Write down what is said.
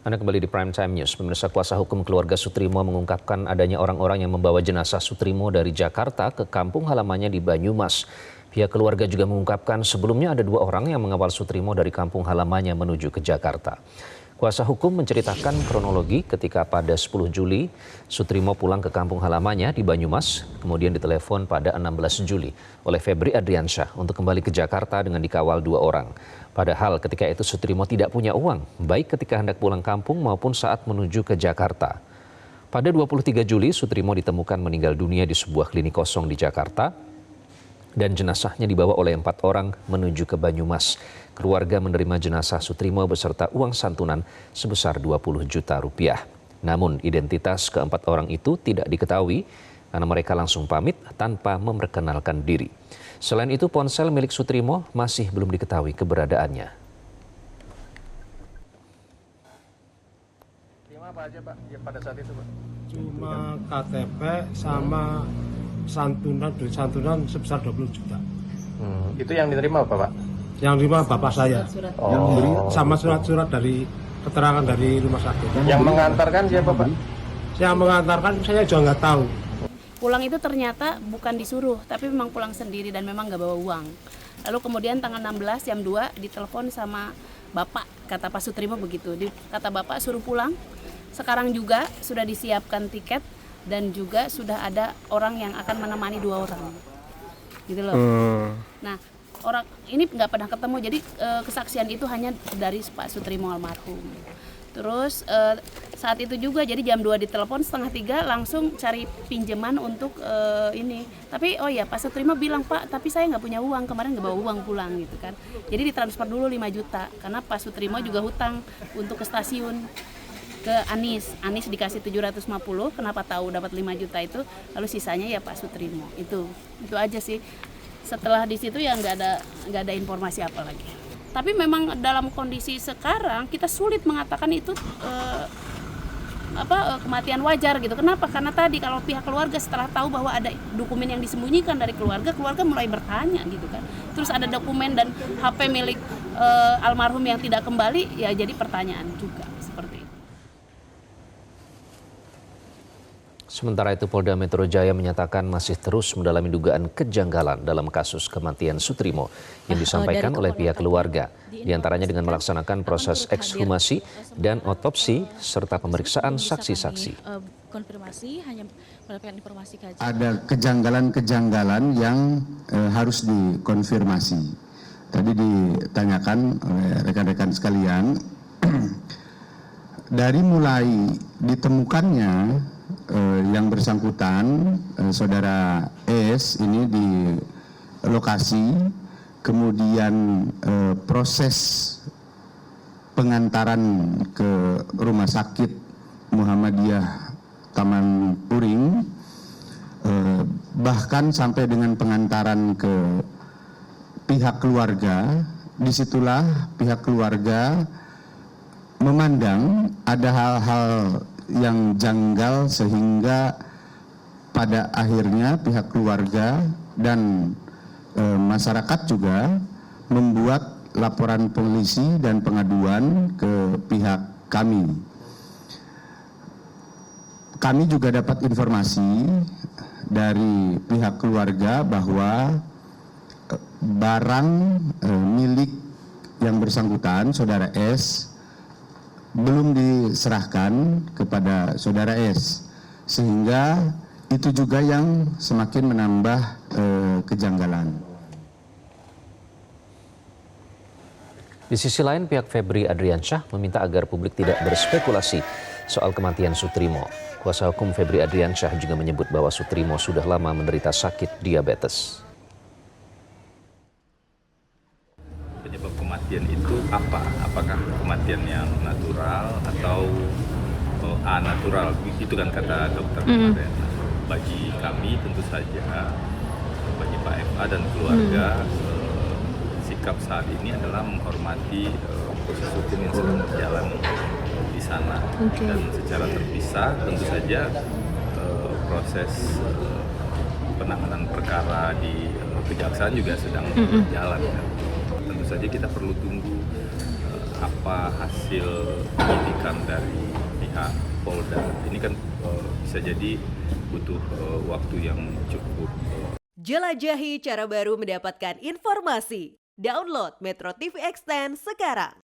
Anda kembali di Prime Time News. Pemirsa, kuasa hukum keluarga Sutrimo mengungkapkan adanya orang-orang yang membawa jenazah Sutrimo dari Jakarta ke kampung halamannya di Banyumas. Pihak keluarga juga mengungkapkan sebelumnya ada 2 orang yang mengawal Sutrimo dari kampung halamannya menuju ke Jakarta. Kuasa hukum menceritakan kronologi ketika pada 10 Juli Sutrimo pulang ke kampung halamannya di Banyumas, kemudian ditelepon pada 16 Juli oleh Febri Adriansyah untuk kembali ke Jakarta dengan dikawal 2 orang. Padahal ketika itu Sutrimo tidak punya uang, baik ketika hendak pulang kampung maupun saat menuju ke Jakarta. Pada 23 Juli, Sutrimo ditemukan meninggal dunia di sebuah klinik kosong di Jakarta dan jenazahnya dibawa oleh 4 orang menuju ke Banyumas. Keluarga menerima jenazah Sutrimo beserta uang santunan sebesar 20 juta rupiah. Namun identitas keempat orang itu tidak diketahui karena mereka langsung pamit tanpa memperkenalkan diri. Selain itu, ponsel milik Sutrimo masih belum diketahui keberadaannya. Apa aja Pak ya, pada saat itu Pak? Cuma KTP sama santunan sebesar 20 juta. Itu yang diterima apa Pak? Yang terima bapak saya. Oh. Sama surat-surat dari keterangan dari rumah sakit. Yang mengantarkan siapa Pak? Yang mengantarkan saya juga nggak tahu. Pulang itu ternyata bukan disuruh, tapi memang pulang sendiri dan memang nggak bawa uang. Lalu kemudian tanggal 16 jam 2 ditelepon sama bapak, kata Pak Sutrimo begitu. Kata bapak suruh pulang, sekarang juga sudah disiapkan tiket dan juga sudah ada orang yang akan menemani 2 orang. Gitu loh. Nah, orang ini nggak pernah ketemu, jadi kesaksian itu hanya dari Pak Sutrimo almarhum. Terus saat itu juga, jadi jam 2 ditelepon, setengah 3 langsung cari pinjaman untuk ini. Tapi oh ya, Pak Sutrimo bilang, Pak, tapi saya nggak punya uang, kemarin nggak bawa uang pulang gitu kan. Jadi ditransfer dulu 5 juta, karena Pak Sutrimo juga hutang untuk ke stasiun ke Anis dikasih 750, kenapa tahu dapat 5 juta itu, lalu sisanya ya Pak Sutrimo. Itu aja sih. Setelah di situ ya nggak ada informasi apa lagi. Tapi memang dalam kondisi sekarang kita sulit mengatakan itu kematian wajar gitu. Kenapa? Karena tadi kalau pihak keluarga setelah tahu bahwa ada dokumen yang disembunyikan dari keluarga mulai bertanya gitu kan. Terus ada dokumen dan HP milik almarhum yang tidak kembali, ya jadi pertanyaan juga seperti itu. Sementara itu, Polda Metro Jaya menyatakan masih terus mendalami dugaan kejanggalan dalam kasus kematian Sutrimo yang disampaikan oleh pihak keluarga, diantaranya dengan melaksanakan proses ekshumasi dan otopsi serta pemeriksaan saksi-saksi. Konfirmasi hanya mendapatkan informasi kajian. Ada kejanggalan-kejanggalan yang harus dikonfirmasi. Tadi ditanyakan oleh rekan-rekan sekalian, dari mulai ditemukannya yang bersangkutan, saudara S ini di lokasi, kemudian proses pengantaran ke rumah sakit Muhammadiyah Taman Puring, bahkan sampai dengan pengantaran ke pihak keluarga. Disitulah pihak keluarga memandang ada hal-hal yang janggal sehingga pada akhirnya pihak keluarga dan masyarakat juga membuat laporan polisi dan pengaduan ke pihak kami. Kami juga dapat informasi dari pihak keluarga bahwa barang milik yang bersangkutan, saudara S, belum diserahkan kepada saudara S, sehingga itu juga yang semakin menambah kejanggalan. Di sisi lain, pihak Febri Adriansyah meminta agar publik tidak berspekulasi soal kematian Sutrimo. Kuasa hukum Febri Adriansyah juga menyebut bahwa Sutrimo sudah lama menderita sakit diabetes. Penyebab kematian itu apa? Apakah kematian yang natural atau anatural? Itu kan kata dokter kemarin. Bagi kami tentu saja, bagi Pak FA dan keluarga, sikap saat ini adalah menghormati proses hukum yang sedang berjalan di sana. Dan secara terpisah tentu saja proses penanganan perkara di kejaksaan juga sedang berjalan. Tentu saja kita perlu tunggu apa hasil penyidikan dari pihak Polda. Ini kan bisa jadi butuh waktu yang cukup. Jelajahi cara baru mendapatkan informasi. Download Metro TV Extend sekarang.